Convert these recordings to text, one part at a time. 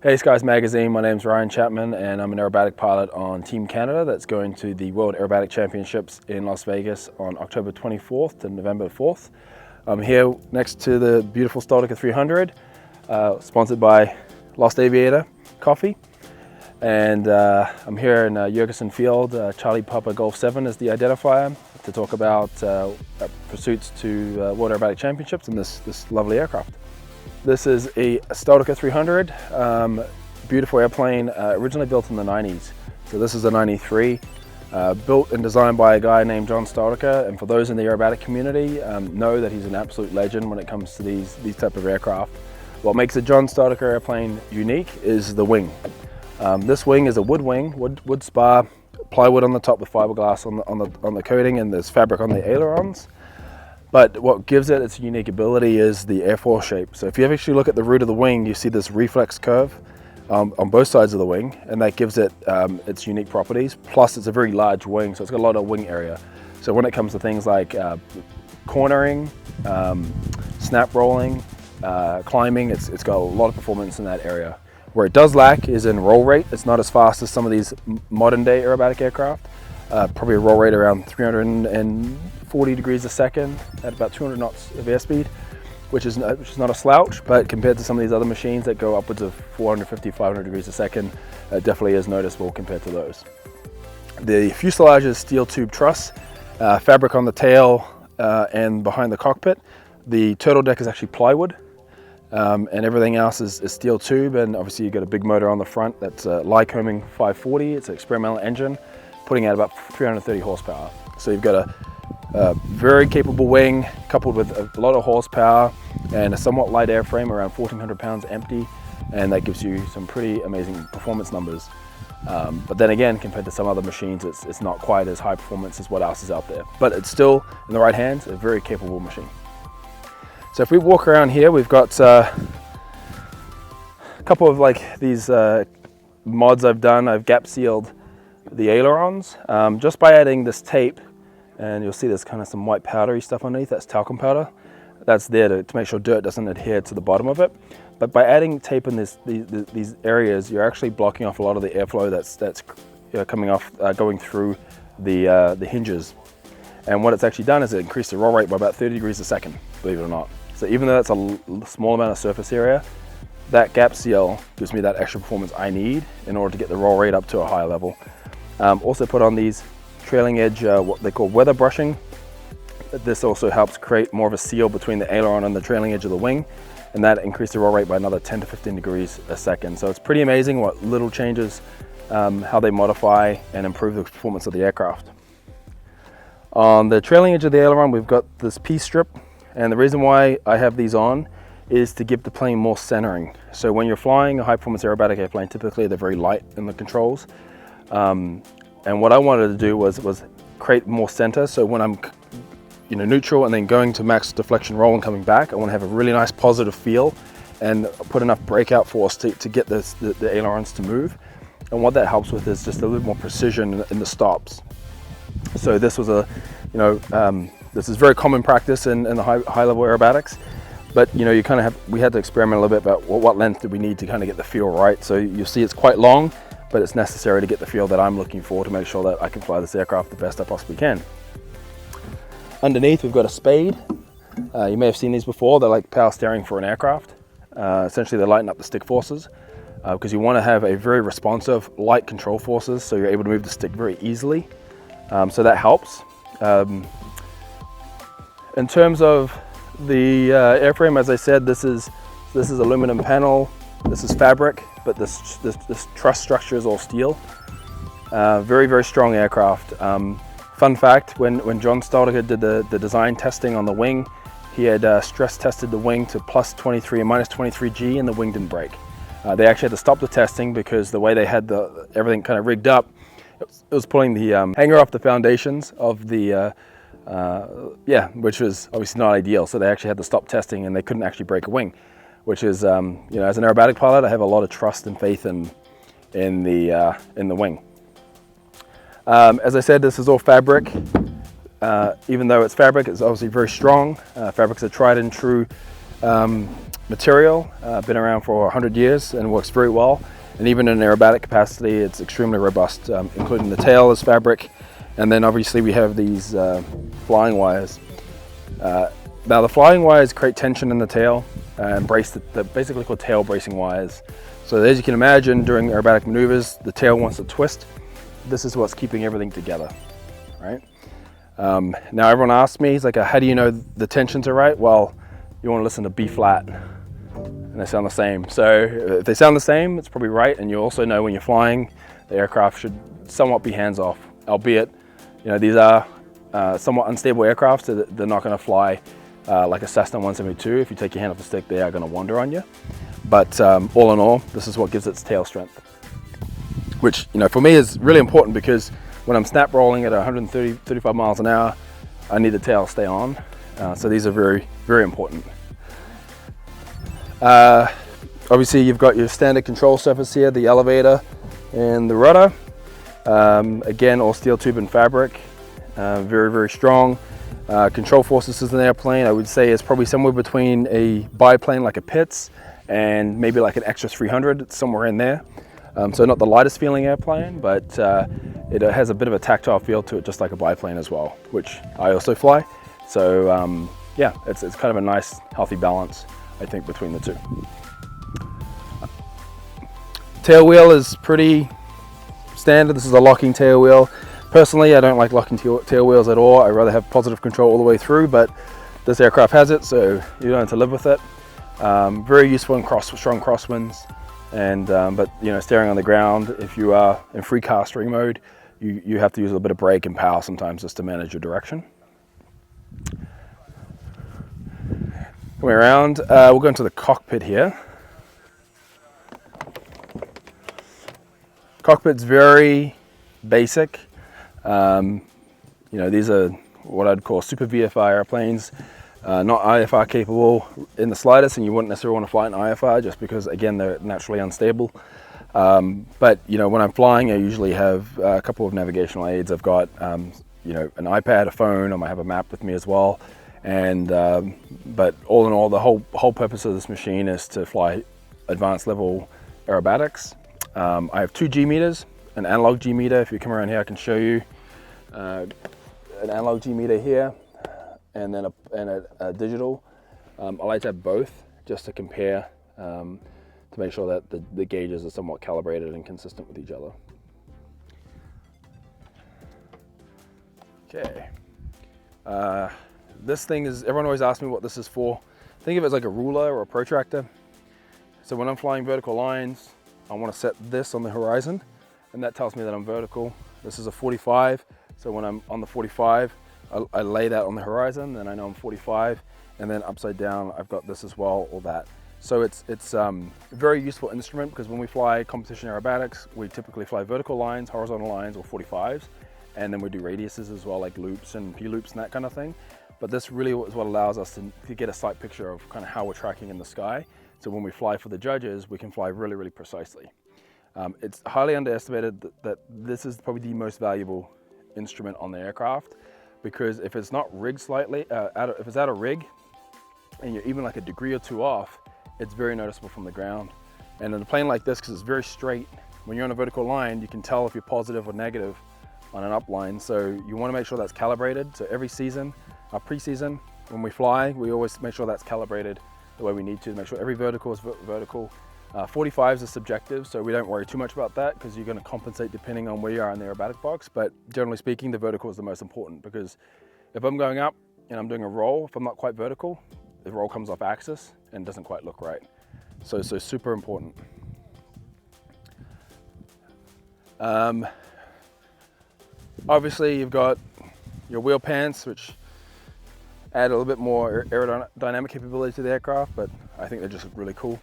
Hey Skies Magazine, my name's Ryan Chapman and I'm an aerobatic pilot on Team Canada that's going to the World Aerobatic Championships in Las Vegas on October 24th to November 4th. I'm here next to the beautiful Staudacher S-300, sponsored by Lost Aviator Coffee. And I'm here in Juergensen Field, Charlie Papa Golf 7 is the identifier, to talk about pursuits to World Aerobatic Championships in this lovely aircraft. This is a Staudacher S-300, beautiful airplane, originally built in the 90s. So this is a 93, built and designed by a guy named John Staudacher, and for those in the aerobatic community, know that he's an absolute legend when it comes to these type of aircraft. What makes a John Staudacher airplane unique is the wing. This wing is a wood wing, wood spar, plywood on the top with fiberglass on the coating, and there's fabric on the ailerons. But what gives it its unique ability is the airfoil shape. So if you actually look at the root of the wing, you see this reflex curve on both sides of the wing, and that gives it its unique properties. Plus it's a very large wing, so it's got a lot of wing area. So when it comes to things like cornering, snap rolling, climbing, it's got a lot of performance in that area. Where it does lack is in roll rate. It's not as fast as some of these modern day aerobatic aircraft. Probably a roll rate around 340 degrees a second at about 200 knots of airspeed, which is not a slouch, but compared to some of these other machines that go upwards of 450, 500 degrees a second, it definitely is noticeable compared to those. The fuselage is steel tube truss, fabric on the tail and behind the cockpit. The turtle deck is actually plywood. And everything else is steel tube, and obviously you've got a big motor on the front that's a Lycoming 540. It's an experimental engine putting out about 330 horsepower. So you've got a very capable wing coupled with a lot of horsepower and a somewhat light airframe, around 1,400 pounds empty, and that gives you some pretty amazing performance numbers. But then again, compared to some other machines, it's not quite as high performance as what else is out there. But it's still, in the right hands, a very capable machine. So if we walk around here, we've got a couple of like these mods I've done. I've gap sealed the ailerons just by adding this tape, and you'll see there's kind of some white powdery stuff underneath. That's talcum powder. That's there to make sure dirt doesn't adhere to the bottom of it. But by adding tape in these areas, you're actually blocking off a lot of the airflow that's coming off, going through the hinges. And what it's actually done is it increased the roll rate by about 30 degrees a second, believe it or not. So even though that's a small amount of surface area, that gap seal gives me that extra performance I need in order to get the roll rate up to a higher level. Also put on these trailing edge, what they call weather brushing. This also helps create more of a seal between the aileron and the trailing edge of the wing, and that increased the roll rate by another 10 to 15 degrees a second. So it's pretty amazing what little changes, how they modify and improve the performance of the aircraft. On the trailing edge of the aileron, we've got this P-strip. And the reason why I have these on is to give the plane more centering. So when you're flying a high performance aerobatic airplane, typically they're very light in the controls. And what I wanted to do was create more center. So when I'm neutral and then going to max deflection roll and coming back, I want to have a really nice positive feel and put enough breakout force to get the ailerons to move. And what that helps with is just a little more precision in the stops. So this was this is very common practice in the high level aerobatics, but we had to experiment a little bit about what length do we need to kind of get the feel right. So you'll see it's quite long, but it's necessary to get the feel that I'm looking for to make sure that I can fly this aircraft the best I possibly can. Underneath we've got a spade. You may have seen these before. They're like power steering for an aircraft. Essentially they lighten up the stick forces because you want to have a very responsive light control forces, so you're able to move the stick very easily. So that helps. In terms of the airframe, as I said, this is aluminum panel, this is fabric, but this truss structure is all steel. Very, very strong aircraft. Fun fact, when John Staudacher did the design testing on the wing, he had stress tested the wing to plus 23 and minus 23 G, and the wing didn't break. They actually had to stop the testing because the way they had everything kind of rigged up, it was pulling the hanger off the foundations of the which was obviously not ideal. So they actually had to stop testing, and they couldn't actually break a wing, which is, as an aerobatic pilot, I have a lot of trust and faith in the wing. As I said, this is all fabric. Even though it's fabric, it's obviously very strong. Fabric's a tried and true material, been around for 100 years and works very well. And even in aerobatic capacity, it's extremely robust, including the tail is fabric. And then obviously we have these flying wires. Now the flying wires create tension in the tail and they're basically called tail bracing wires. So as you can imagine, during aerobatic maneuvers, the tail wants to twist. This is what's keeping everything together, right? Now everyone asks me, it's like, how do you know the tensions are right? Well, you want to listen to B flat, and they sound the same. So if they sound the same, it's probably right. And you also know when you're flying, the aircraft should somewhat be hands off, albeit, these are somewhat unstable aircraft, so they're not going to fly like a Cessna 172. If you take your hand off the stick, they are going to wander on you. But all in all, this is what gives its tail strength, which for me is really important, because when I'm snap rolling at 135 miles an hour, I need the tail to stay on. So these are very, very important. Obviously, you've got your standard control surface here, the elevator and the rudder. Again, all steel tube and fabric, very, very strong. Control forces in an airplane, I would say, is probably somewhere between a biplane like a Pitts and maybe like an extra 300, it's somewhere in there. So not the lightest feeling airplane, but it has a bit of a tactile feel to it, just like a biplane as well, which I also fly. So yeah, it's kind of a nice, healthy balance, I think, between the two. Tail wheel is pretty standard. This is a locking tail wheel. Personally, I don't like locking tail wheels at all. I'd rather have positive control all the way through, but this aircraft has it, so you don't have to live with it. Very useful in strong crosswinds, and but steering on the ground, if you are in free castering mode, you have to use a little bit of brake and power sometimes just to manage your direction. Coming around, we'll go into the cockpit here. Cockpit's very basic. These are what I'd call super VFR airplanes, not IFR capable in the slightest, and you wouldn't necessarily want to fly an IFR just because, again, they're naturally unstable. But when I'm flying, I usually have a couple of navigational aids. I've got an iPad, a phone, I might have a map with me as well. And but all in all, the whole purpose of this machine is to fly advanced level aerobatics. I have 2 G meters, an analog G meter. If you come around here, I can show you an analog G meter here, and then a digital. I like to have both just to compare, to make sure that the gauges are somewhat calibrated and consistent with each other. Okay. This thing is, everyone always asks me what this is for. Think of it as like a ruler or a protractor. So when I'm flying vertical lines, I want to set this on the horizon, and that tells me that I'm vertical. This is a 45, so when I'm on the 45, I lay that on the horizon, then I know I'm 45, and then upside down, I've got this as well, or that. So it's a very useful instrument, because when we fly competition aerobatics, we typically fly vertical lines, horizontal lines, or 45s, and then we do radiuses as well, like loops and P-loops and that kind of thing. But this really is what allows us to get a sight picture of kind of how we're tracking in the sky. So when we fly for the judges, we can fly really, really precisely. It's highly underestimated that this is probably the most valuable instrument on the aircraft, because if it's not rigged slightly, if it's out of rig, and you're even like a degree or 2 off, it's very noticeable from the ground. And in a plane like this, because it's very straight, when you're on a vertical line, you can tell if you're positive or negative on an upline. So you want to make sure that's calibrated. So every season, our pre-season, when we fly, we always make sure that's calibrated the way we need to make sure every vertical is vertical. 45s are subjective, so we don't worry too much about that, because you're going to compensate depending on where you are in the aerobatic box. But generally speaking, the vertical is the most important, because if I'm going up and I'm doing a roll, if I'm not quite vertical, the roll comes off axis and doesn't quite look right. So super important. Obviously, you've got your wheel pants, which add a little bit more aerodynamic capability to the aircraft, but I think they just look really cool.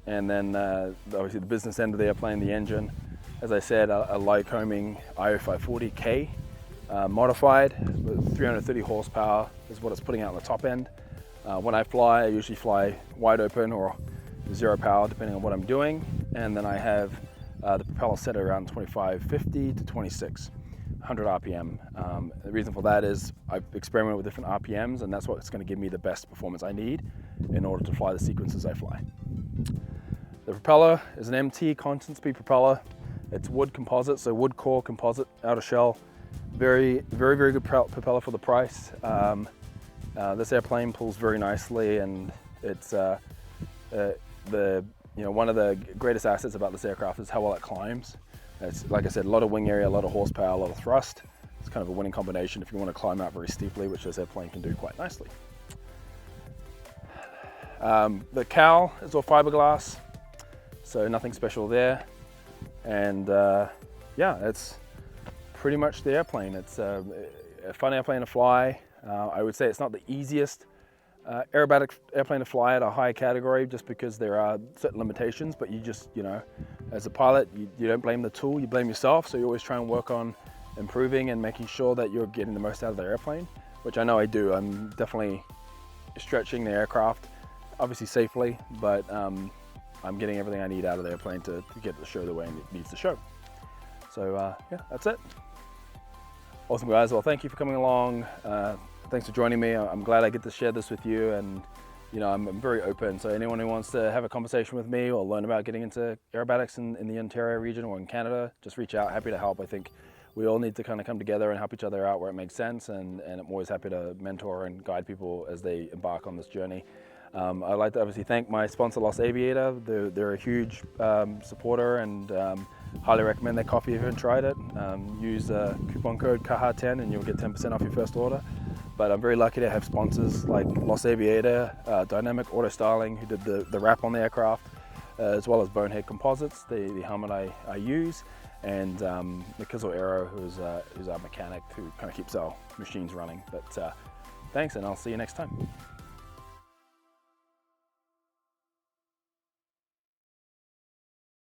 And then obviously the business end of the airplane, the engine. As I said, a Lycoming IO540K modified with 330 horsepower is what it's putting out on the top end. When I fly, I usually fly wide open or 0 power, depending on what I'm doing. And then I have the propeller set around 2550 to 2600 RPM. The reason for that is I've experimented with different RPMs, and that's what's going to give me the best performance I need. in order to fly the sequences I fly. The propeller is an MT constant speed propeller. It's wood composite, so wood core composite outer shell. Very good propeller for the price. This airplane pulls very nicely, and it's one of the greatest assets about this aircraft is how well it climbs. It's, like I said, a lot of wing area, a lot of horsepower, a lot of thrust. It's kind of a winning combination if you want to climb out very steeply, which this airplane can do quite nicely. The cowl is all fiberglass, so nothing special there. And yeah, it's pretty much the airplane. It's a fun airplane to fly. I would say it's not the easiest aerobatic airplane to fly at a high category, just because there are certain limitations, but you just, as a pilot, you don't blame the tool, you blame yourself. So you always try and work on improving and making sure that you're getting the most out of the airplane, which I know I do. I'm definitely stretching the aircraft, obviously safely, but I'm getting everything I need out of the airplane to get it to show the way it needs to show. So yeah, that's it. Awesome, guys. Well, thank you for coming along. Thanks for joining me. I'm glad I get to share this with you, and I'm very open. So anyone who wants to have a conversation with me or learn about getting into aerobatics in the Ontario region or in Canada, just reach out. Happy to help. I think we all need to kind of come together and help each other out where it makes sense, and I'm always happy to mentor and guide people as they embark on this journey. I'd like to obviously thank my sponsor, Lost Aviator. They're a huge supporter, and highly recommend their coffee if you haven't tried it. Use coupon code KAHA10 and you'll get 10% off your first order. But I'm very lucky to have sponsors like Lost Aviator, Dynamic Auto Styling, who did the wrap on the aircraft, as well as Bonehead Composites, the helmet I use, and Nikizel Aero, who's our mechanic who kind of keeps our machines running. But thanks, and I'll see you next time.